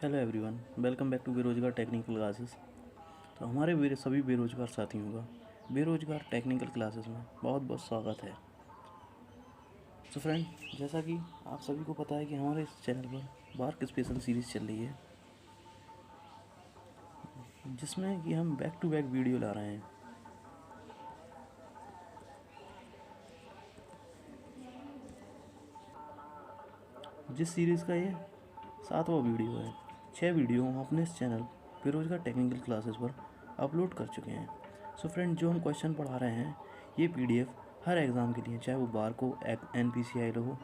Hello everyone, welcome back to Berozgar technical classes. तो हमारे सभी बेरोजगार साथियों का बेरोजगार टेक्निकल क्लासेस में बहुत बहुत स्वागत है। तो फ्रेंड, जैसा कि आप सभी को पता है कि हमारे इस चैनल पर बार्क स्पेशल सीरीज़ चल रही है, जिसमें कि हम बैक टू बैक वीडियो ला रहे हैं। जिस सीरीज़ का ये 7वां वीडियो है। 6 वीडियो हम अपने इस चैनल बेरोजगार टेक्निकल क्लासेस पर अपलोड कर चुके हैं। सो फ्रेंड, जो हम क्वेश्चन पढ़ा रहे हैं, ये पीडीएफ हर एग्ज़ाम के लिए, चाहे वो बार को एनपीसीआई हो,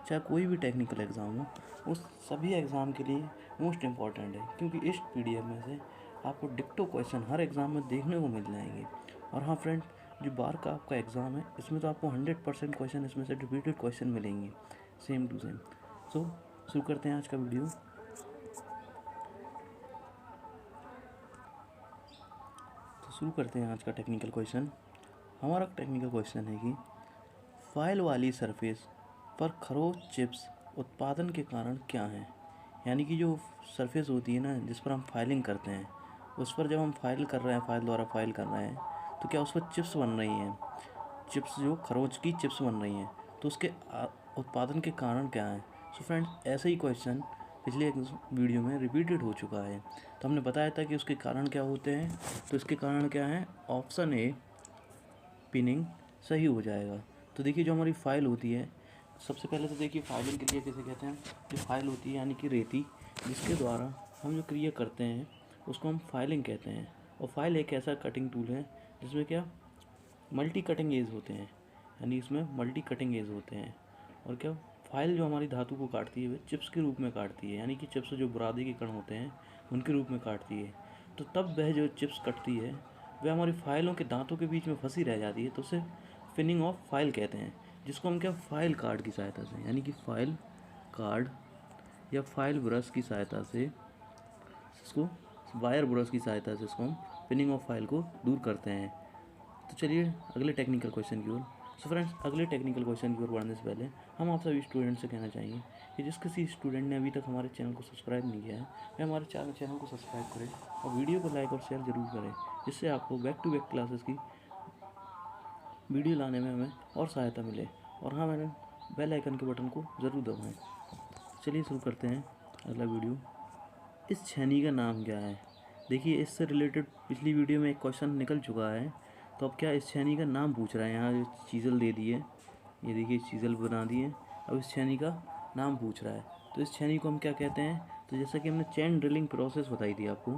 चाहे कोई भी टेक्निकल एग्ज़ाम हो, उस सभी एग्ज़ाम के लिए मोस्ट इम्पॉर्टेंट है, क्योंकि इस पीडीएफ में से आपको डिक्टो क्वेश्चन हर एग्ज़ाम में देखने को मिल जाएंगे। और हाँ फ्रेंड, जो बार का आपका एग्ज़ाम है, इसमें तो आपको 100% क्वेश्चन इसमें से रिपीटेड क्वेश्चन मिलेंगे, सेम टू सेम। सो शुरू करते हैं आज का वीडियो। तो शुरू करते हैं आज का टेक्निकल क्वेश्चन। हमारा टेक्निकल क्वेश्चन है कि फाइल वाली सरफेस पर खरोंच चिप्स उत्पादन के कारण क्या हैं। यानी कि जो सरफेस होती है ना, जिस पर हम फाइलिंग करते हैं, उस पर जब हम फाइल कर रहे हैं, फाइल द्वारा फाइल कर रहे हैं, तो क्या उस पर चिप्स बन रही हैं, चिप्स जो खरोंच की चिप्स बन रही हैं, तो उसके उत्पादन के कारण क्या है। सो फ्रेंड्स, ऐसे ही क्वेश्चन पिछले एक वीडियो में रिपीटेड हो चुका है। तो हमने बताया था कि उसके कारण क्या होते हैं। तो इसके कारण क्या है, ऑप्शन ए पिनिंग सही हो जाएगा। तो देखिए, जो हमारी फाइल होती है, सबसे पहले तो देखिए फाइलिंग क्रिया किसे कहते हैं। जो फाइल होती है यानी कि रेती, जिसके द्वारा हम जो क्रिया करते हैं उसको हम फाइलिंग कहते हैं। और फाइल एक ऐसा कटिंग टूल है जिसमें क्या मल्टी कटिंग एज होते हैं, यानी इसमें मल्टी कटिंग एज होते हैं। और क्या फाइल जो हमारी धातु को काटती है वह चिप्स के रूप में काटती है, यानी कि चिप्स जो बुरादी के कण होते हैं उनके रूप में काटती है। तो तब वह जो चिप्स कटती है वह हमारी फाइलों के दांतों के बीच में फंसी रह जाती है, तो उसे फिनिंग ऑफ फाइल कहते हैं, जिसको हम क्या फाइल कार्ड की सहायता से, यानी कि फाइल कार्ड या फाइल ब्रश की सहायता से, इसको वायर ब्रश की सहायता से इसको हम फिनिंग ऑफ फाइल को दूर करते हैं। तो चलिए अगले टेक्निकल क्वेश्चन की ओर। सो फ्रेंड्स, अगले टेक्निकल क्वेश्चन की ओर बढ़ने से पहले हम आप सभी स्टूडेंट से कहना चाहेंगे कि जिस किसी स्टूडेंट ने अभी तक हमारे चैनल को सब्सक्राइब नहीं किया है, वह हमारे चैनल को सब्सक्राइब करें और वीडियो को लाइक और शेयर ज़रूर करें, जिससे आपको बैक टू बैक क्लासेस की वीडियो लाने में हमें और सहायता मिले। और हाँ, मैंने बेल आइकन के बटन को ज़रूर दबाएँ। चलिए शुरू करते हैं अगला वीडियो। इस छेनी का नाम क्या है। देखिए, इससे रिलेटेड पिछली वीडियो में एक क्वेश्चन निकल चुका है। तो अब क्या इस छेनी का नाम पूछ रहा है। यहाँ जो चीज़ल दे दी है, ये देखिए चीज़ल बना दी है। अब इस छेनी का नाम पूछ रहा है, तो इस छेनी को हम क्या कहते हैं। तो जैसा कि हमने चेन ड्रिलिंग प्रोसेस बताई थी आपको,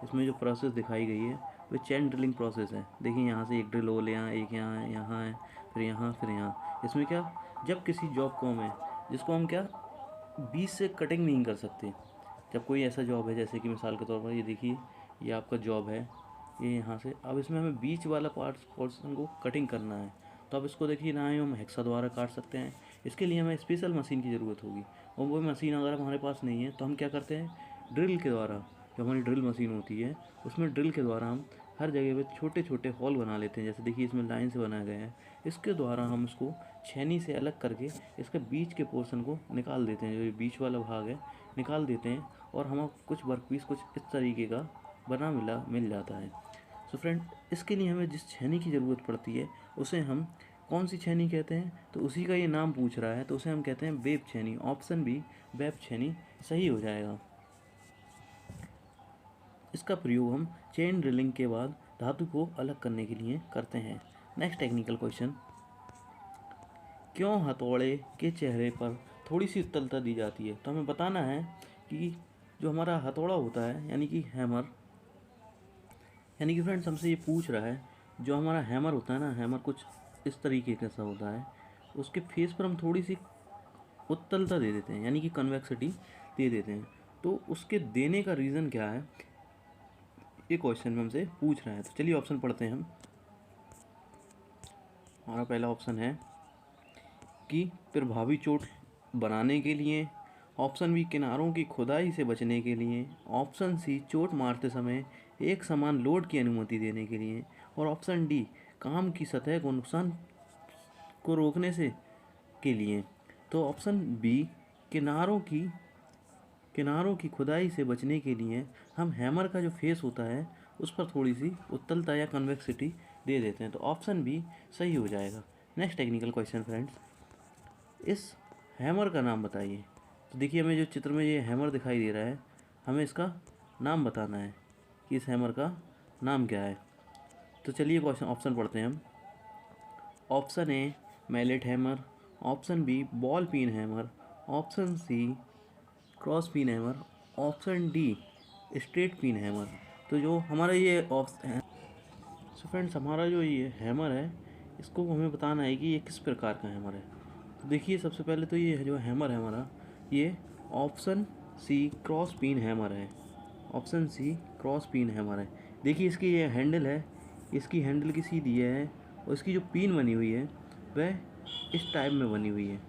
इसमें जो प्रोसेस दिखाई गई है वो चेन ड्रिलिंग प्रोसेस है। देखिए, यहाँ से एक ड्रिल होल यहाँ, एक यहाँ है, यहाँ है, फिर यहाँ, फिर यहाँ। इसमें क्या, जब किसी जॉब को हमें, जिसको हम क्या बीच से कटिंग नहीं कर सकते, जब कोई ऐसा जॉब है, जैसे कि मिसाल के तौर पर ये देखिए, ये आपका जॉब है, ये यहाँ से, अब इसमें हमें बीच वाला पोर्शन को कटिंग करना है। तो अब इसको देखिए, ना ही हम हेक्सा द्वारा काट सकते हैं, इसके लिए हमें स्पेशल मशीन की ज़रूरत होगी। और वो मशीन अगर हमारे पास नहीं है, तो हम क्या करते हैं, ड्रिल के द्वारा, जो हमारी ड्रिल मशीन होती है, उसमें ड्रिल के द्वारा हम हर जगह पे छोटे छोटे होल बना लेते हैं। जैसे देखिए, इसमें लाइन से बनाया गया है, इसके द्वारा हम इसको छेनी से अलग करके इसके बीच के पोर्शन को निकाल देते हैं। जो ये बीच वाला भाग है, निकाल देते हैं, और हमें कुछ वर्कपीस कुछ इस तरीके का बना मिल जाता है। सो फ्रेंड, इसके लिए हमें जिस छेनी की ज़रूरत पड़ती है उसे हम कौन सी छेनी कहते हैं, तो उसी का ये नाम पूछ रहा है, तो उसे हम कहते हैं वेब छेनी। ऑप्शन बी वेब छेनी सही हो जाएगा। इसका प्रयोग हम चेन ड्रिलिंग के बाद धातु को अलग करने के लिए करते हैं। नेक्स्ट टेक्निकल क्वेश्चन, क्यों हथौड़े के चेहरे पर थोड़ी सी उत्तलता दी जाती है। तो हमें बताना है कि जो हमारा हथौड़ा होता है, यानी कि हैमर, यानी कि फ्रेंड्स हमसे ये पूछ रहा है, जो हमारा हैमर होता है ना, हैमर कुछ इस तरीके का सा होता है, उसके फेस पर हम थोड़ी सी उत्तलता दे देते हैं, यानी कि कन्वेक्सिटी दे देते हैं। तो उसके देने का रीज़न क्या है, ये क्वेश्चन में हमसे पूछ रहा है। तो चलिए ऑप्शन पढ़ते हैं हम। हमारा पहला ऑप्शन है कि प्रभावी चोट बनाने के लिए, ऑप्शन बी किनारों की खुदाई से बचने के लिए, ऑप्शन सी चोट मारते समय एक समान लोड की अनुमति देने के लिए, और ऑप्शन डी काम की सतह को नुकसान को रोकने से के लिए। तो ऑप्शन बी किनारों की किनारों की खुदाई से बचने के लिए हम हैमर का जो फेस होता है उस पर थोड़ी सी उत्तलता या कन्वेक्सिटी दे देते हैं, तो ऑप्शन बी सही हो जाएगा। नेक्स्ट टेक्निकल क्वेश्चन फ्रेंड्स, इस हैमर का नाम बताइए। तो देखिए हमें जो चित्र में ये हैमर दिखाई दे रहा है, हमें इसका नाम बताना है कि इस हैमर का नाम क्या है। तो चलिए क्वेश्चन ऑप्शन पढ़ते हैं हम। Option A mallet hammer, option B ball pin hammer, option C cross pin hammer, option D straight pin hammer. तो जो हमारा ये ऑप्शन है, सो फ्रेंड्स हमारा जो ये हैमर है इसको हमें बताना है कि ये किस प्रकार का हैमर है। तो देखिए सबसे पहले तो ये जो हैमर है हमारा, ये option C cross pin hammer है। Option C cross pin hammer है। देखिए इसकी ये हैंडल है, इसकी हैंडल की सीधी है और इसकी जो पिन बनी हुई है वह इस टाइप में बनी हुई है।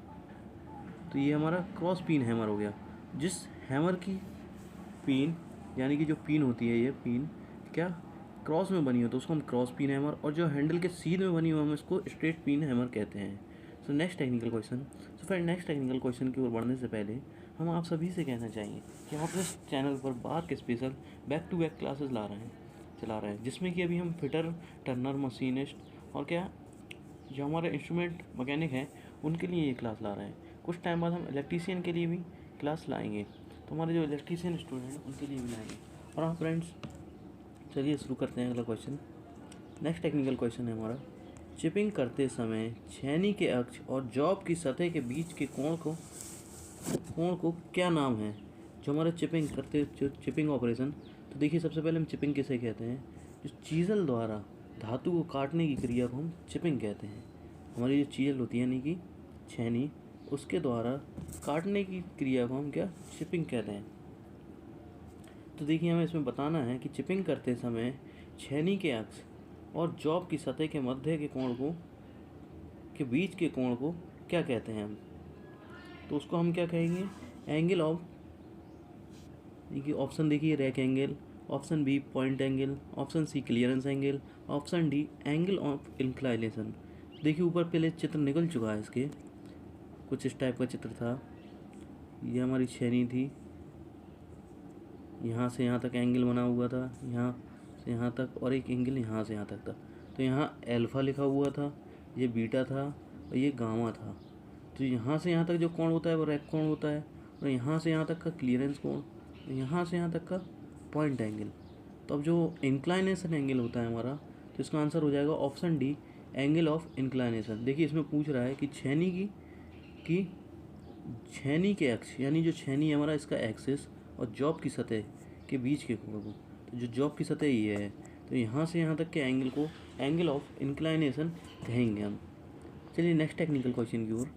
तो ये हमारा क्रॉस पिन हैमर हो गया। जिस हैमर की पिन यानी कि जो पिन होती है, ये पिन क्या क्रॉस में बनी हो तो उसको हम क्रॉस पिन हैमर, और जो हैंडल के सीध में बनी हो हम इसको स्ट्रेट पिन हैमर कहते हैं। So next technical question. So friend next technical question की ओर बढ़ने से पहले हम आप सभी से कहना चाहेंगे कि आप इस चैनल पर बार के special back to back classes चला रहे हैं, जिसमें कि अभी हम फिटर, टर्नर, मशीनिस्ट और क्या जो हमारे इंस्ट्रूमेंट मैकेनिक हैं उनके लिए ये क्लास ला रहे हैं। कुछ टाइम बाद हम इलेक्ट्रीशियन के लिए भी क्लास लाएंगे, तो हमारे जो इलेक्ट्रीशियन स्टूडेंट हैं उनके लिए भी लाएंगे। और हाँ फ्रेंड्स, चलिए शुरू करते हैं अगला क्वेश्चन। नेक्स्ट टेक्निकल क्वेश्चन है हमारा, चिपिंग करते समय छेनी के अक्ष और जॉब की सतह के बीच के कोण को क्या नाम है। जो हमारे चिपिंग ऑपरेशन, तो देखिए सबसे पहले हम चिपिंग किसे कहते हैं, जो चीज़ल द्वारा धातु को काटने की क्रिया को हम चिपिंग कहते हैं। हमारी जो चीज़ल होती है यानी कि छेनी, उसके द्वारा काटने की क्रिया को हम क्या चिपिंग कहते हैं। तो देखिए हमें इसमें बताना है कि चिपिंग करते समय छेनी के अक्ष और जॉब की सतह के मध्य के बीच के कोण को क्या कहते हैं हम। तो उसको हम क्या कहेंगे, एंगल ऑफ, देखिए ऑप्शन देखिए rake angle, option B point angle, option C clearance angle, option D angle of inclination. देखिए ऊपर पहले चित्र निकल चुका है, इसके कुछ इस टाइप का चित्र था। ये हमारी छेनी थी, यहाँ से यहाँ तक एंगल बना हुआ था, यहाँ से यहाँ तक, और एक एंगल यहाँ से यहाँ तक था। तो यहाँ अल्फ़ा लिखा हुआ था, ये बीटा था और ये गामा था। तो यहाँ से यहाँ तक जो कोण होता है वो रैक कोण होता है, और यहाँ से यहाँ तक का क्लियरेंस कोण, यहाँ से यहाँ तक का पॉइंट एंगल। तो अब जो इंक्लाइनेशन एंगल होता है हमारा, तो इसका आंसर हो जाएगा option D angle of inclination. देखिए इसमें पूछ रहा है कि छेनी के अक्ष यानी जो छेनी है हमारा, इसका एक्सिस और जॉब की सतह के बीच के कोण को, तो जो जॉब की सतह ये है, तो यहाँ से यहाँ तक के एंगल को एंगल ऑफ इंक्लाइनेशन कहेंगे हम। चलिए नेक्स्ट टेक्निकल क्वेश्चन की ओर।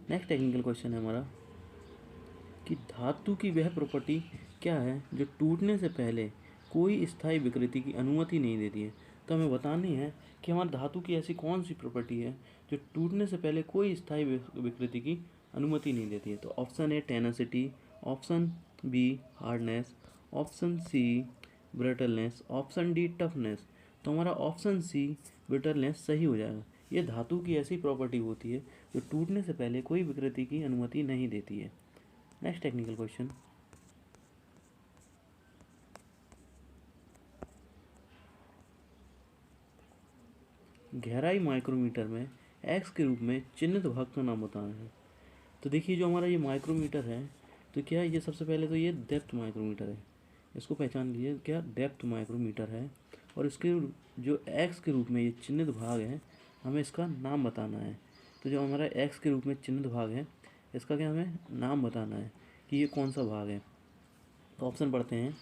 नेक्स्ट टेक्निकल क्वेश्चन है हमारा कि धातु की वह प्रॉपर्टी क्या है जो टूटने से पहले कोई स्थायी विकृति की अनुमति नहीं देती है। तो हमें बतानी है कि हमारी धातु की ऐसी कौन सी प्रॉपर्टी है जो टूटने से पहले कोई स्थायी विकृति की अनुमति नहीं देती है। तो option A tenacity, option B hardness, option C brittleness, option D toughness. तो हमारा ऑप्शन सी ब्रिटलनेस सही हो जाएगा। ये धातु की ऐसी प्रॉपर्टी होती है जो टूटने से पहले कोई विकृति की अनुमति नहीं देती है। नेक्स्ट टेक्निकल क्वेश्चन, गहराई माइक्रोमीटर में एक्स के रूप में चिन्हित भाग का नाम बताना है। तो देखिए जो हमारा ये माइक्रोमीटर है, तो क्या है, ये सबसे पहले तो ये डेप्थ माइक्रोमीटर है, इसको पहचान लीजिए क्या डेप्थ माइक्रोमीटर है। और इसके जो एक्स के रूप में ये चिन्हित भाग है, हमें इसका नाम बताना है। तो जो हमारा एक्स के रूप में चिन्हित भाग है, इसका क्या हमें नाम बताना है कि ये कौन सा भाग है। तो ऑप्शन पढ़ते हैं।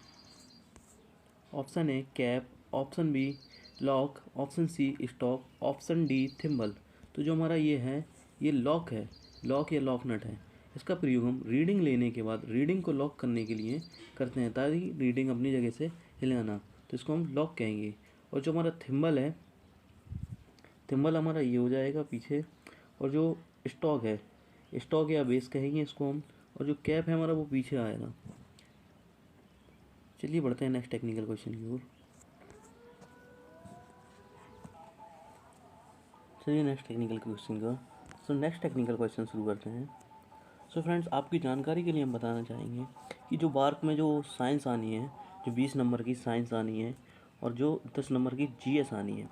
Option A cap, option B lock, option C stock, option D thimble. तो जो हमारा ये है, ये लॉक है, लॉक या लॉक नट है। इसका प्रयोग हम रीडिंग लेने के बाद रीडिंग को लॉक करने के लिए करते हैं, ताकि रीडिंग अपनी जगह से हिले ना। तो इसको हम लॉक कहेंगे। और जो हमारा थिम्बल है, थिम्बल हमारा ये हो जाएगा पीछे। और जो स्टॉक है, स्टॉक या बेस कहेंगे इसको हम। और जो कैप है हमारा, वो पीछे आएगा। चलिए बढ़ते हैं नेक्स्ट टेक्निकल क्वेश्चन की ओर। चलिए नेक्स्ट टेक्निकल क्वेश्चन का, सो नेक्स्ट टेक्निकल क्वेश्चन शुरू करते हैं। सो फ्रेंड्स, आपकी जानकारी के लिए हम बताना चाहेंगे कि जो बार्क में जो साइंस आनी है, जो 20 नंबर की साइंस आनी है और जो 10 नंबर की जीएस आनी है,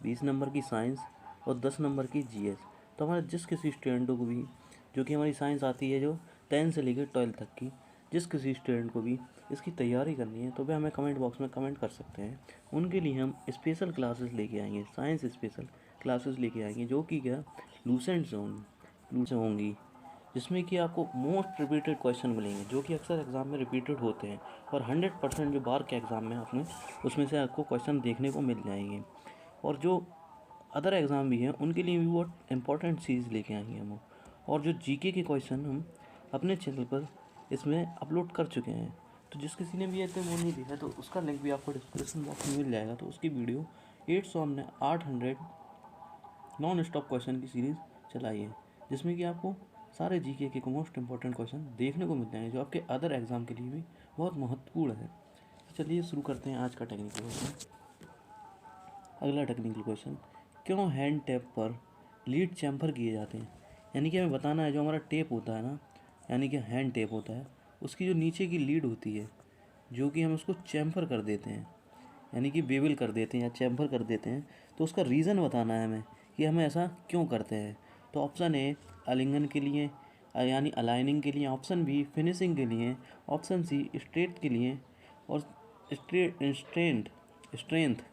20 नंबर की साइंस और 10 नंबर की जीएस, तो हमारे जिस किसी स्टूडेंट को भी, जो कि हमारी साइंस आती है जो 10 से लेकर 12 तक की, जिस किसी स्टूडेंट को भी इसकी तैयारी करनी है तो वह हमें कमेंट बॉक्स में कमेंट कर सकते हैं। उनके लिए हम स्पेशल क्लासेस लेके आएंगे, साइंस स्पेशल क्लासेस लेके आएंगे, जो कि क्या लूसेंट से होंगी, जिसमें कि आपको मोस्ट रिपीटेड क्वेश्चन मिलेंगे, जो कि अक्सर एग्ज़ाम में रिपीटेड होते हैं और 100% जो बार के एग्ज़ाम में आपने उसमें से आपको क्वेश्चन देखने को मिल जाएंगे। और जो अदर एग्ज़ाम भी हैं उनके लिए भी बहुत इंपॉर्टेंट चीज़ लेके आएंगे हम। और जो जीके के क्वेश्चन हम अपने चैनल पर इसमें अपलोड कर चुके हैं, तो जिस किसी ने भी ऐसे वो नहीं देखा तो उसका लिंक भी आपको डिस्क्रिप्शन बॉक्स में मिल जाएगा। तो उसकी वीडियो 800 नॉन स्टॉप क्वेश्चन की सीरीज़ चलाई है, जिसमें कि आपको सारे जीके के मोस्ट इंपॉर्टेंट क्वेश्चन देखने को मिल जाएंगे, जो आपके अदर एग्ज़ाम के लिए भी बहुत महत्वपूर्ण है। तो चलिए शुरू करते हैं आज का टेक्निकल क्वेश्चन। अगला टेक्निकल क्वेश्चन, क्यों हैंड टैप पर लीड चैम्फर किए जाते हैं? यानी कि हमें बताना है जो हमारा टेप होता है ना, यानी कि हैंड टेप होता है, उसकी जो नीचे की लीड होती है, जो कि हम उसको चैम्फर कर देते हैं, यानी कि बेबल कर देते हैं या चैम्फर कर देते हैं, तो उसका रीज़न बताना है हमें कि हमें ऐसा क्यों करते हैं। तो ऑप्शन ए आलिंगन के लिए, यानी अलाइनिंग के लिए, ऑप्शन बी फिनिशिंग के लिए, ऑप्शन सी स्ट्रेट के लिए और स्ट्रेंथ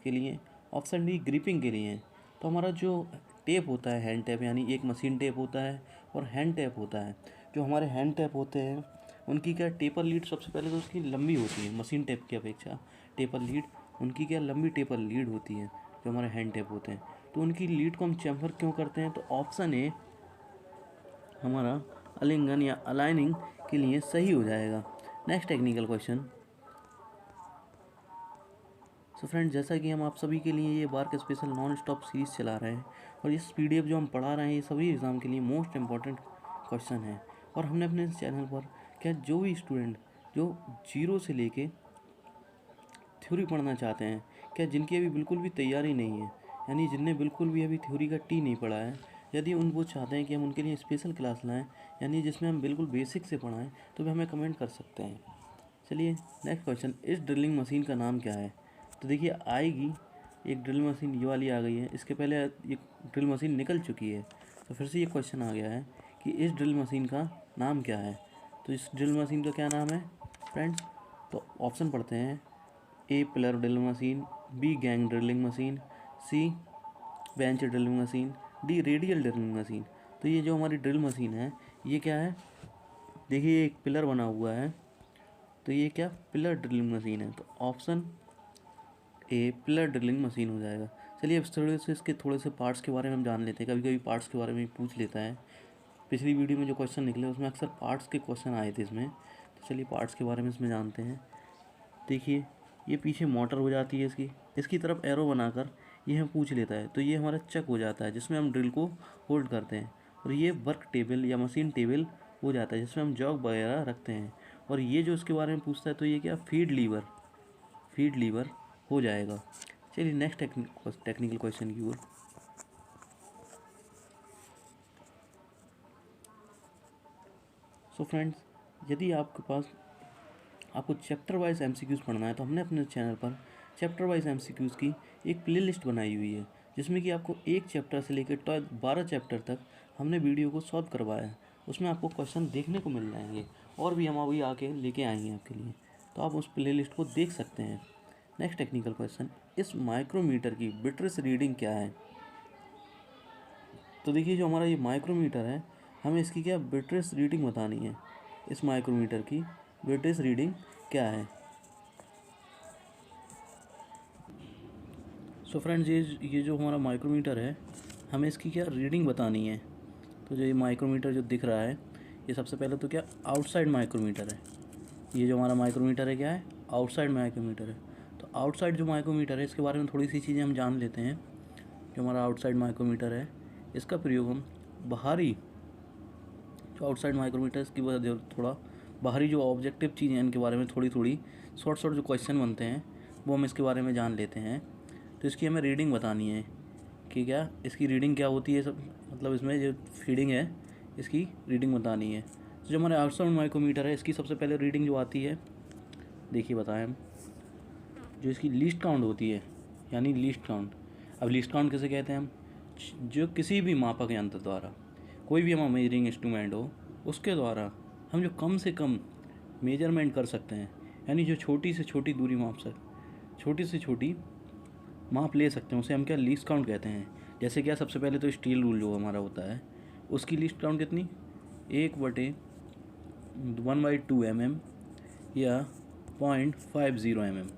के लिए, ऑप्शन डी ग्रिपिंग के लिए। तो हमारा जो टेप होता है हैंड टैप, यानी एक मशीन टेप होता है और हैंड टैप होता है। जो हमारे हैंड टैप होते हैं उनकी क्या टेपर लीड सबसे पहले तो उसकी लंबी होती है, मशीन टेप की अपेक्षा टेपर लीड उनकी क्या लंबी टेपर लीड होती है जो हमारे हैंड टेप होते हैं। तो उनकी लीड को हम चैम्फर क्यों करते हैं? तो ऑप्शन ए हमारा अलिंगन या अलाइनिंग के लिए सही हो जाएगा। Next technical question. So friends, जैसा कि हम आप सभी के लिए ये BARC special non stop series चला रहे हैं और इस पीडीएफ जो हम पढ़ा रहे हैं ये सभी एग्ज़ाम के लिए मोस्ट इंपॉर्टेंट क्वेश्चन है। और हमने अपने इस चैनल पर क्या जो भी स्टूडेंट जो जीरो से लेके थ्योरी पढ़ना चाहते हैं, क्या जिनकी अभी बिल्कुल भी तैयारी नहीं है, यानी जिनने बिल्कुल भी अभी थ्योरी का टी नहीं पढ़ा है, यदि वो चाहते हैं कि हम उनके लिए स्पेशल क्लास लाएं, यानी जिसमें हम बिल्कुल बेसिक से पढ़ाएं, तो वे हमें कमेंट कर सकते हैं। चलिए नेक्स्ट क्वेश्चन, इस ड्रिलिंग मशीन का नाम क्या है? तो देखिए आएगी एक ड्रिल मशीन ये वाली आ गई है, इसके पहले ये ड्रिल मशीन निकल चुकी है, तो फिर से ये क्वेश्चन आ गया है कि इस ड्रिल मशीन का नाम क्या है। तो इस ड्रिल मशीन का क्या नाम है फ्रेंड्स? तो ऑप्शन पढ़ते हैं, A pillar drilling machine, B gang drilling machine, C bench drilling machine, D radial drilling machine. तो ये जो हमारी ड्रिल मशीन है ये क्या है? देखिए एक पिलर बना हुआ है, तो ये क्या पिलर ड्रिलिंग मशीन है। तो ऑप्शन ए पिलर ड्रिलिंग मशीन हो जाएगा। चलिए अब थोड़े से पार्ट्स के बारे में हम जान लेते हैं। कभी कभी पार्ट्स के बारे में पूछ लेता है, पिछली वीडियो में जो क्वेश्चन निकले उसमें अक्सर पार्ट्स के क्वेश्चन आए थे इसमें। तो चलिए पार्ट्स के बारे में इसमें जानते हैं। देखिए ये पीछे मोटर हो जाती है, इसकी तरफ एरो बनाकर ये हमें पूछ लेता है, तो ये हमारा चक हो जाता है जिसमें हम ड्रिल को होल्ड करते हैं। और ये वर्क टेबल या मशीन टेबल हो जाता है जिसमें हम जॉब वगैरह रखते हैं। और ये जो इसके बारे में पूछता है तो ये क्या फीड लीवर हो जाएगा। चलिए नेक्स्ट टेक्निकल क्वेश्चन की ओर। सो फ्रेंड्स, यदि आपको चैप्टर वाइज एमसीक्यूज़ पढ़ना है तो हमने अपने चैनल पर चैप्टर वाइज एमसीक्यूज़ की एक प्लेलिस्ट बनाई हुई है, जिसमें कि आपको एक चैप्टर से लेकर 12 चैप्टर तक हमने वीडियो को सॉल्व करवाया है। उसमें आपको क्वेश्चन देखने को मिल जाएंगे और भी हम अभी आके लेके आएंगे आपके लिए, तो आप उस प्लेलिस्ट को देख सकते हैं। नेक्स्ट टेक्निकल क्वेश्चन, इस माइक्रोमीटर की बिट्रेस रीडिंग क्या है? तो देखिए जो हमारा ये माइक्रोमीटर है हमें इसकी क्या बिट्रेस रीडिंग बतानी है। इस माइक्रोमीटर की बिट्रेस रीडिंग क्या है? सो फ्रेंड्स, ये जो हमारा माइक्रोमीटर है हमें इसकी क्या रीडिंग बतानी है। तो जो ये माइक्रोमीटर जो दिख रहा है ये सबसे पहले तो क्या आउटसाइड माइक्रोमीटर है। ये जो हमारा माइक्रोमीटर है क्या है? आउटसाइड माइक्रोमीटर है। तो आउटसाइड जो माइक्रोमीटर है इसके बारे में थोड़ी सी चीज़ें हम जान लेते हैं। जो हमारा आउटसाइड माइक्रोमीटर है इसका प्रयोग हम बाहरी जो आउटसाइड माइक्रोमीटर इसकी वजह थोड़ा बाहरी जो ऑब्जेक्टिव चीज़ें हैं इनके बारे में थोड़ी शॉर्ट जो क्वेश्चन बनते हैं वो हम इसके बारे में जान लेते हैं। तो इसकी हमें रीडिंग बतानी है कि क्या इसकी रीडिंग क्या होती है सब, मतलब इसमें जो फीडिंग है इसकी रीडिंग बतानी है। तो जो हमारे अल्ट्रासाउंड माइक्रोमीटर है इसकी सबसे पहले रीडिंग जो आती है, देखिए बताएं हम, जो इसकी लीस्ट काउंट होती है, यानी लीस्ट काउंट। अब लीस्ट काउंट किसे कहते हैं हम? जो किसी भी मापक यंत्र द्वारा, कोई भी हमारा मेजरिंग इंस्ट्रूमेंट हो उसके द्वारा हम जो कम से कम मेजरमेंट कर सकते हैं, यानी जो छोटी से छोटी दूरी छोटी से छोटी माप ले सकते हैं, उसे हम क्या लीस्ट काउंट कहते हैं। जैसे क्या, सबसे पहले तो स्टील रूल जो हमारा होता है उसकी लीस्ट काउंट कितनी, 1/1/2 mm या 0.50 mm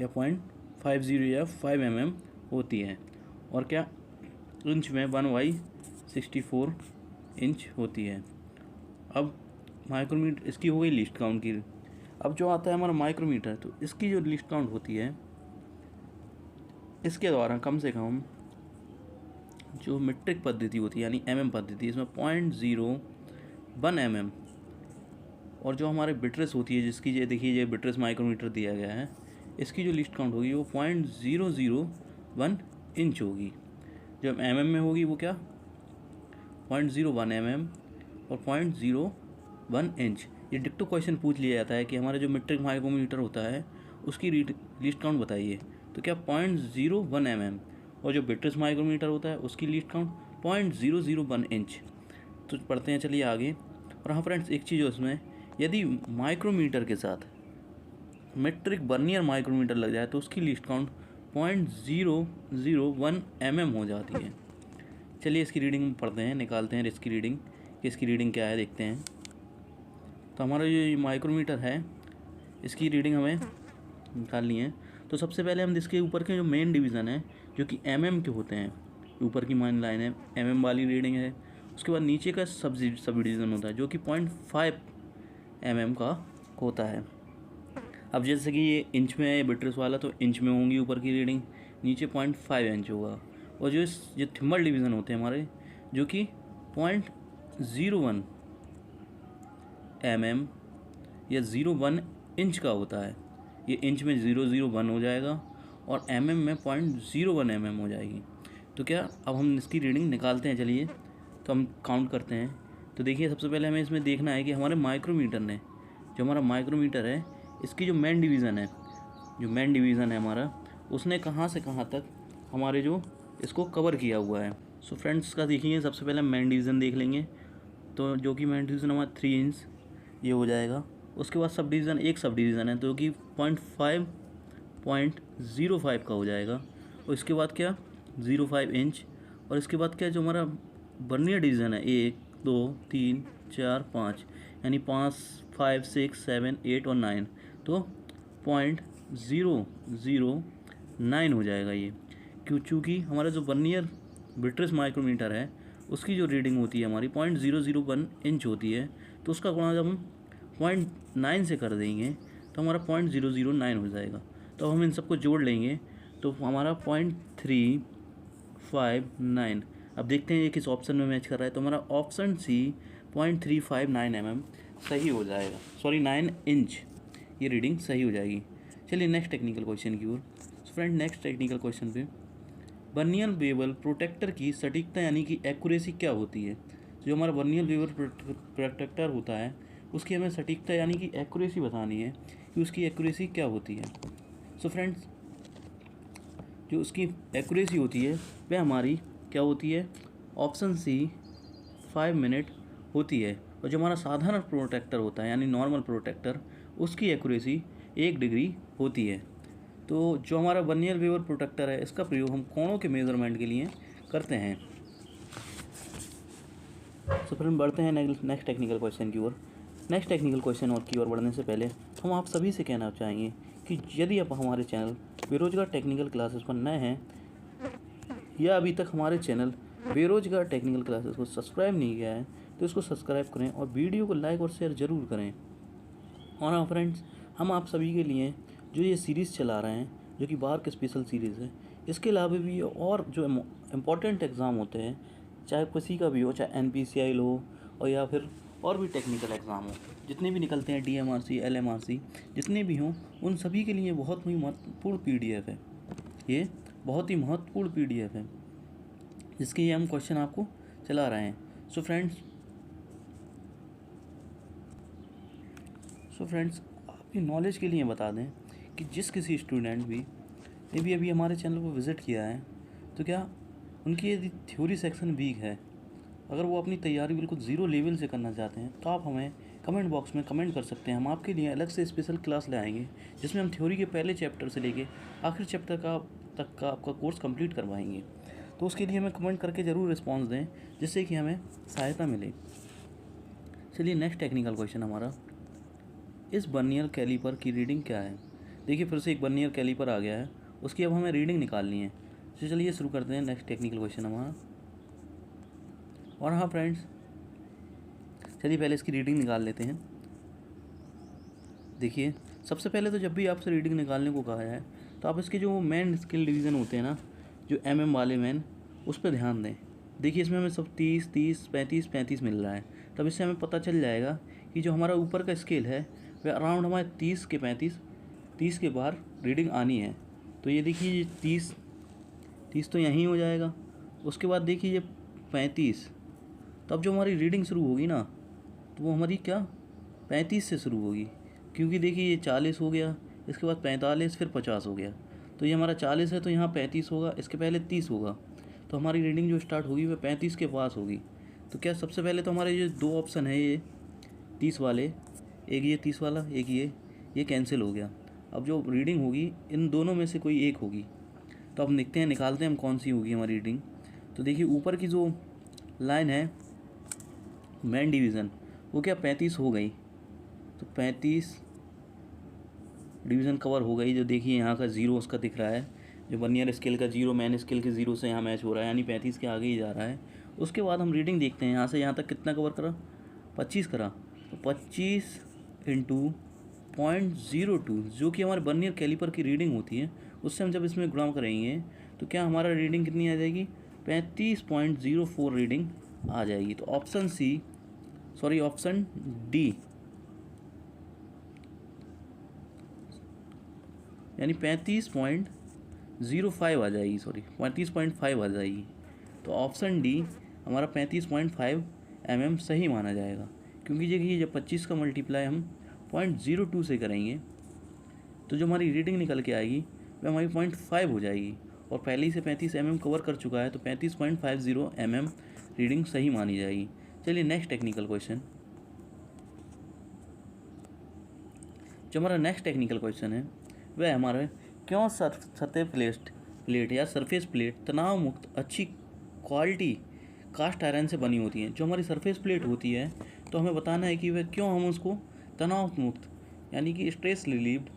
या 0.50 या 5 mm होती है। और क्या, इंच में 1/64 इंच होती है। अब माइक्रोमीटर, इसकी हो गई लीस्ट काउंट की। अब जो आता है हमारा माइक्रोमीटर, तो इसकी जो लीस्ट काउंट होती है, इसके द्वारा कम से कम जो मीट्रिक पद्धति होती है यानी mm पद्धति, इसमें 0.01 mm, और जो हमारे बिट्रेस होती है, जिसकी ये देखिए ये बिट्रेस माइक्रोमीटर दिया गया है, इसकी जो लीस्ट काउंट होगी वो 0.001 इंच होगी। जब mm में होगी वो क्या, 0.01 mm और 0.01 इंच। ये डिक्टो क्वेश्चन पूछ लिया जाता है कि हमारा जो मीट्रिक माइक्रोमीटर होता है उसकी लीस्ट काउंट बताइए, तो क्या 0.01 mm, और जो बिट्रेस माइक्रोमीटर होता है उसकी लीस्ट काउंट 0.001 इंच। तो पढ़ते हैं चलिए आगे। और हाँ फ्रेंड्स, एक चीज़ उसमें, यदि माइक्रोमीटर के साथ मीट्रिक वर्नियर माइक्रोमीटर लग जाए तो उसकी लीस्ट काउंट 0.001 mm हो जाती है। चलिए इसकी रीडिंग पढ़ते हैं, निकालते हैं इसकी रीडिंग, कि इसकी रीडिंग क्या है देखते हैं। तो हमारा जो माइक्रोमीटर है इसकी रीडिंग हमें निकालनी है। तो सबसे पहले हम इसके ऊपर के जो मेन डिवीज़न है जो कि mm के होते हैं, ऊपर की मेन लाइन है mm वाली रीडिंग है। उसके बाद नीचे का सब डिवीज़न होता है जो कि 0.5 mm का होता है। अब जैसे कि ये इंच में है बिट्रेस वाला, तो इंच में होंगी ऊपर की रीडिंग, नीचे 0.5 इंच होगा। और जो थिम्बल डिवीज़न होते हैं हमारे, जो कि 0.01 mm या 0.1 इंच का होता है। ये इंच में 0.01 हो जाएगा और mm में 0.01 mm हो जाएगी। तो क्या, अब हम इसकी रीडिंग निकालते हैं। चलिए तो हम काउंट करते हैं। तो देखिए सबसे पहले हमें इसमें देखना है कि हमारे माइक्रोमीटर ने, जो हमारा माइक्रोमीटर है इसकी जो मेन डिवीज़न है हमारा, उसने कहाँ से कहाँ तक हमारे जो इसको कवर किया हुआ है। सो फ्रेंड्स का देखिए, सबसे पहले हम मेन डिवीज़न देख लेंगे। तो जो कि मेन डिवीज़न हमारा 3 इंच ये हो जाएगा। उसके बाद सब डिवीज़न, एक सब डिवीज़न है जो कि 0.05 का हो जाएगा। और इसके बाद क्या, 0.5 इंच। और इसके बाद क्या, जो हमारा वर्नियर डिवीज़न है 1 2 3 4 5, यानी 5 5 6 7 8 और 9, तो 0.009 हो जाएगा ये। चूँकि हमारा जो वर्नियर बिट्रेस माइक्रोमीटर है उसकी जो रीडिंग होती है हमारी 0.001 इंच होती है, तो उसका गुणा जब हम 0.9 से कर देंगे तो हमारा 0.009 हो जाएगा। तो हम इन सबको जोड़ लेंगे तो हमारा 0.359। अब देखते हैं ये किस ऑप्शन में मैच कर रहा है। तो हमारा ऑप्शन सी 0.359 mm सही हो जाएगा, 9 इंच ये रीडिंग सही हो जाएगी। चलिए नेक्स्ट टेक्निकल क्वेश्चन की ओर। फ्रेंड नेक्स्ट टेक्निकल क्वेश्चन पे, वर्नियर बेवल प्रोटेक्टर की सटीकता यानी कि एक्यूरेसी क्या होती है। जो हमारा वर्नियर बेवल प्रोटेक्टर होता है उसकी हमें सटीकता यानी कि एक्यूरेसी बतानी है कि उसकी एक्यूरेसी क्या होती है। सो फ्रेंड्स, जो उसकी एक्यूरेसी होती है वह हमारी क्या होती है, ऑप्शन सी 5 मिनट होती है। और जो हमारा साधारण प्रोटेक्टर होता है यानी नॉर्मल प्रोटेक्टर, उसकी एक्यूरेसी 1 डिग्री होती है। तो जो हमारा वर्नियर बेवल प्रोटेक्टर है इसका प्रयोग हम कोणों के मेजरमेंट के लिए करते हैं। तो फिर हम बढ़ते हैं नेक्स्ट टेक्निकल क्वेश्चन की ओर। नेक्स्ट टेक्निकल क्वेश्चन और की ओर बढ़ने से पहले हम आप सभी से कहना चाहेंगे कि यदि आप हमारे चैनल बेरोजगार टेक्निकल क्लासेस पर नए हैं या अभी तक हमारे चैनल बेरोजगार टेक्निकल क्लासेस को सब्सक्राइब नहीं किया है तो इसको सब्सक्राइब करें और वीडियो को लाइक और शेयर ज़रूर करें। और हाँ फ्रेंड्स, हम आप सभी के लिए जो ये सीरीज़ चला रहे हैं जो कि बार की स्पेशल सीरीज़ है, इसके अलावा भी और जो इम्पोर्टेंट एग्ज़ाम होते हैं, चाहे किसी का भी हो, चाहे NPCI हो और या फिर और भी टेक्निकल एग्ज़ाम हो, जितने भी निकलते हैं DMRC LMRC जितने भी हों, उन सभी के लिए बहुत ही महत्वपूर्ण PDF है। ये बहुत ही महत्वपूर्ण PDF है जिसके ये हम क्वेश्चन आपको चला रहे हैं। सो फ्रेंड्स, सो फ्रेंड्स, आपकी नॉलेज के लिए बता दें कि जिस किसी स्टूडेंट भी ने भी अभी हमारे चैनल को विज़िट किया है, तो क्या उनकी यदि थ्योरी सेक्शन वीक है, अगर वो अपनी तैयारी बिल्कुल ज़ीरो लेवल से करना चाहते हैं, तो आप हमें कमेंट बॉक्स में कमेंट कर सकते हैं। हम आपके लिए अलग से स्पेशल क्लास ले आएंगे, जिसमें हम थ्योरी के पहले चैप्टर से लेके आखिरी चैप्टर तक का आपका कोर्स कंप्लीट करवाएंगे। तो उसके लिए हमें कमेंट करके ज़रूर रिस्पॉन्स दें, जिससे कि हमें सहायता मिले। चलिए नेक्स्ट टेक्निकल क्वेश्चन हमारा, इस बर्नियर कैलीपर की रीडिंग क्या है। देखिए फिर से एक बर्नियर कैलीपर आ गया है, उसकी अब हमें रीडिंग निकालनी है। तो चलिए शुरू करते हैं नेक्स्ट टेक्निकल क्वेश्चन हमारा। और हाँ फ्रेंड्स, चलिए पहले इसकी रीडिंग निकाल लेते हैं। देखिए सबसे पहले तो जब भी आपसे रीडिंग निकालने को कहा है, तो आप इसके जो मेन स्केल डिवीज़न होते हैं ना, जो MM वाले मेन, उस पर ध्यान दें। देखिए इसमें हमें सब 30, 30, 35, 35 मिल रहा है। तब इससे हमें पता चल जाएगा कि जो हमारा ऊपर का स्केल है वह अराउंड हमारे 30 के 30 के बाहर रीडिंग आनी है। तो ये देखिए 30 तो यहीं हो जाएगा। उसके बाद देखिए ये 35, तब जो हमारी रीडिंग शुरू होगी ना, तो वो हमारी क्या 35 से शुरू होगी, क्योंकि देखिए ये 40 हो गया, इसके बाद 45, फिर 50 हो गया। तो ये हमारा 40 है, तो यहाँ 35 होगा, इसके पहले 30 होगा, तो हमारी रीडिंग जो स्टार्ट होगी वह 35 के पास होगी। तो क्या सबसे पहले तो हमारे ये दो ऑप्शन है, ये 30 वाले, एक ये 30 वाला, एक ये कैंसिल हो गया। अब जो रीडिंग होगी इन दोनों में से कोई एक होगी। तो अब देखते हैं, निकालते हैं हम कौन सी होगी हमारी रीडिंग। तो देखिए ऊपर की जो लाइन है मेन डिवीज़न, वो क्या 35 हो गई, तो 35 डिवीज़न कवर हो गई। जो देखिए यहाँ का ज़ीरो उसका दिख रहा है, जो बर्नियर स्केल का ज़ीरो मैन स्केल के ज़ीरो से यहाँ मैच हो रहा है, यानी 35 के आगे ही जा रहा है। उसके बाद हम रीडिंग देखते हैं, यहाँ से यहाँ तक कितना कवर करा, 25 करा। तो 25 इंटू 0.02, जो कि हमारे बर्नियर कैलिपर की रीडिंग होती है, उससे हम जब इसमें गुणा करेंगे तो क्या हमारा रीडिंग कितनी आ जाएगी, 35.04 रीडिंग आ जाएगी। तो ऑप्शन डी यानी 35.05 आ जाएगी, 35.5 आ जाएगी। तो ऑप्शन डी हमारा 35.5 mm सही माना जाएगा, क्योंकि देखिए जब 25 का मल्टीप्लाई हम 0.02 से करेंगे, तो जो हमारी रीडिंग निकल के आएगी वह हमारी 0.5 हो जाएगी, और पहले ही से 35 mm कवर कर चुका है, तो 35.50 mm रीडिंग सही मानी जाएगी। चलिए नेक्स्ट टेक्निकल क्वेश्चन, जो हमारा नेक्स्ट टेक्निकल क्वेश्चन है वह हमारे, क्यों सतह प्लेट या सरफेस प्लेट तनाव मुक्त अच्छी क्वालिटी कास्ट आयरन से बनी होती हैं। जो हमारी सरफेस प्लेट होती है, तो हमें बताना है कि वह क्यों हम उसको तनाव मुक्त यानी कि stress relieved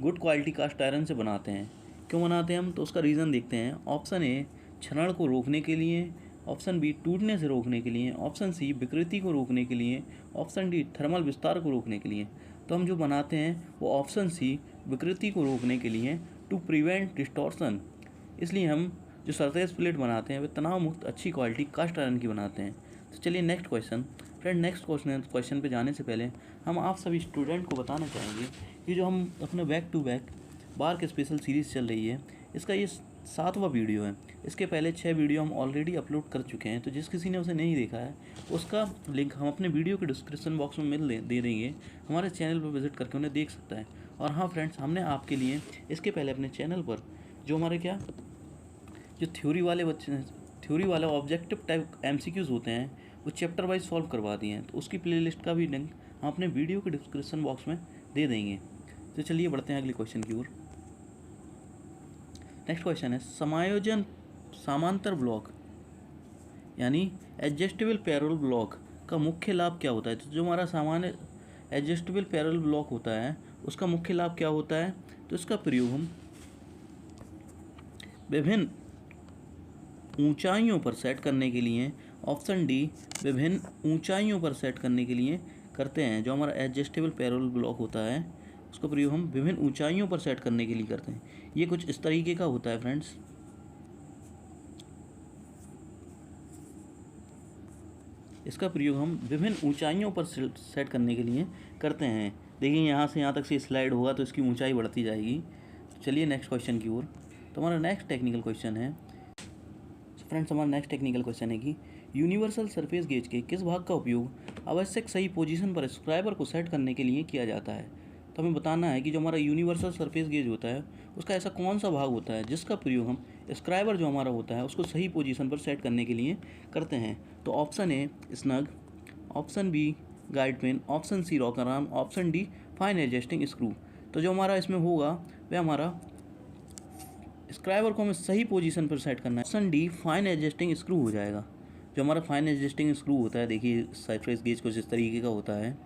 good quality cast iron से बनाते हैं। क्यों बनाते हैं हम, तो उसका रीज़न देखते हैं। ऑप्शन ए क्षरण को रोकने के लिए, ऑप्शन बी टूटने से रोकने के लिए, ऑप्शन सी विकृति को रोकने के लिए, ऑप्शन डी थर्मल विस्तार को रोकने के लिए। तो हम जो बनाते हैं वो ऑप्शन सी विकृति को रोकने के लिए, टू प्रिवेंट डिस्टॉर्शन। इसलिए हम जो सरफेस प्लेट बनाते हैं वे तनाव मुक्त अच्छी क्वालिटी कास्ट आयरन की बनाते हैं। तो चलिए next question. Friend next question पे जाने से पहले हम आप सभी स्टूडेंट को बताना चाहेंगे कि जो हम अपने back to back BARC special series चल रही है, इसका ये 7वां वीडियो है। इसके पहले 6 वीडियो हम ऑलरेडी अपलोड कर चुके हैं, तो जिस किसी ने उसे नहीं देखा है उसका लिंक हम अपने वीडियो के डिस्क्रिप्शन बॉक्स में दे देंगे। हमारे चैनल पर विजिट करके उन्हें देख सकता है। और हाँ फ्रेंड्स, हमने आपके लिए इसके पहले अपने चैनल पर जो हमारे जो थ्योरी वाले ऑब्जेक्टिव टाइप MCQs होते हैं, वो चैप्टर वाइज सॉल्व करवा दिए हैं। तो उसकी प्लेलिस्ट का भी लिंक हम अपने वीडियो के डिस्क्रिप्शन बॉक्स में दे देंगे। तो चलिए बढ़ते हैं अगले क्वेश्चन की ओर। नेक्स्ट क्वेश्चन है, समांतर ब्लॉक यानी एडजस्टेबल पैरेलल ब्लॉक का मुख्य लाभ क्या होता है। तो जो हमारा सामान्य एडजस्टेबल पैरेलल ब्लॉक होता है, उसका मुख्य लाभ क्या होता है, तो इसका प्रयोग हम विभिन्न ऊंचाइयों पर सेट करने के लिए, ऑप्शन डी विभिन्न ऊंचाइयों पर सेट करने के लिए करते हैं। जो हमारा एडजस्टेबल पैरेलल ब्लॉक होता है, उसका प्रयोग हम विभिन्न ऊंचाइयों पर सेट करने के लिए करते हैं। ये कुछ इस तरीके का होता है फ्रेंड्स। इसका प्रयोग हम विभिन्न ऊंचाइयों पर सेट करने के लिए करते हैं। देखिए यहाँ से यहाँ तक से स्लाइड होगा तो इसकी ऊंचाई बढ़ती जाएगी। तो चलिए नेक्स्ट क्वेश्चन की ओर। तो हमारा नेक्स्ट टेक्निकल क्वेश्चन है, फ्रेंड्स हमारा नेक्स्ट टेक्निकल क्वेश्चन है कि यूनिवर्सल सरफेस गेज के किस भाग का उपयोग आवश्यक सही पोजीशन पर स्क्राइबर को सेट करने के लिए किया जाता है। तो हमें बताना है कि जो हमारा यूनिवर्सल सरफेस गेज होता है उसका ऐसा कौन सा भाग होता है जिसका प्रयोग हम स्क्राइबर जो हमारा होता है उसको सही पोजीशन पर सेट करने के लिए करते हैं। तो option A snug, option B guide pin, option C rocker arm, option D fine adjusting screw. तो जो हमारा इसमें होगा वह हमारा स्क्राइबर को हमें सही पोजीशन पर सेट करना है। Option D fine adjusting screw हो जाएगा। जो हमारा फाइन एडजस्टिंग स्क्रू होता है, देखिए सरफेस गेज कुछ इस तरीके का होता है,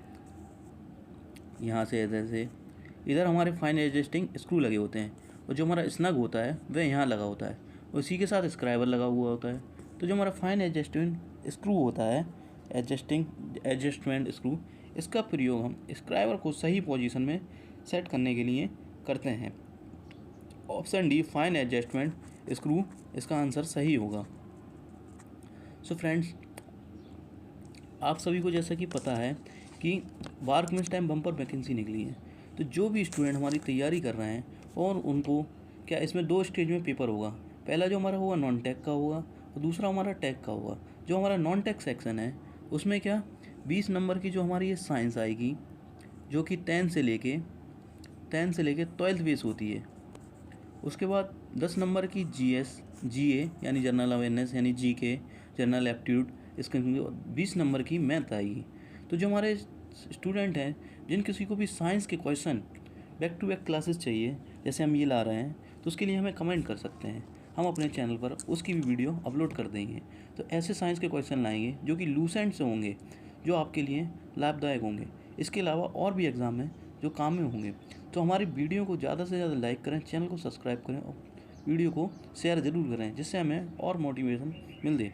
यहाँ से ऐसे इधर हमारे फाइन एडजस्टिंग स्क्रू लगे होते हैं और जो हमारा स्नग होता है वह यहाँ लगा होता है, उसी के साथ स्क्राइबर लगा हुआ होता है। तो जो हमारा फाइन एडजस्टमेंट स्क्रू होता है, एडजस्टमेंट स्क्रू, इसका प्रयोग हम स्क्राइबर को सही पोजीशन में सेट करने के लिए करते हैं। Option D fine adjustment screw इसका आंसर सही होगा। सो फ्रेंड्स, आप सभी को जैसा कि पता है कि बार्क में इस टाइम बम्पर वैकेंसी निकली है। तो जो भी स्टूडेंट हमारी तैयारी कर रहे हैं और उनको क्या इसमें 2 स्टेज में पेपर होगा। पहला जो हमारा होगा नॉन टेक का होगा और दूसरा हमारा टेक का होगा। जो हमारा नॉन टेक सेक्शन है उसमें क्या 20 नंबर की जो हमारी ये साइंस आएगी, जो कि 10 से लेके 12th बेस होती है। उसके बाद 10 नंबर की GA यानी जनरल अवेयरनेस यानी GK, जनरल एप्टीट्यूड, इसके 20 नंबर की मैथ आएगी। तो जो हमारे स्टूडेंट हैं जिन किसी को भी साइंस के question back to back classes चाहिए, जैसे हम ये ला रहे हैं, तो उसके लिए हमें कमेंट कर सकते हैं, हम अपने चैनल पर उसकी भी वीडियो अपलोड कर देंगे। तो ऐसे साइंस के क्वेश्चन लाएंगे जो कि लूसेंट से होंगे, जो आपके लिए लाभदायक होंगे। इसके अलावा और भी एग्ज़ाम हैं जो काम में होंगे। तो हमारी वीडियो को ज़्यादा से ज़्यादा लाइक करें, चैनल को सब्सक्राइब करें और वीडियो को शेयर ज़रूर करें, जिससे हमें और मोटिवेशन मिल दे।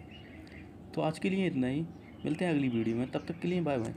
तो आज के लिए इतना ही, मिलते हैं अगली वीडियो में, तब तक के लिए बाय बाय।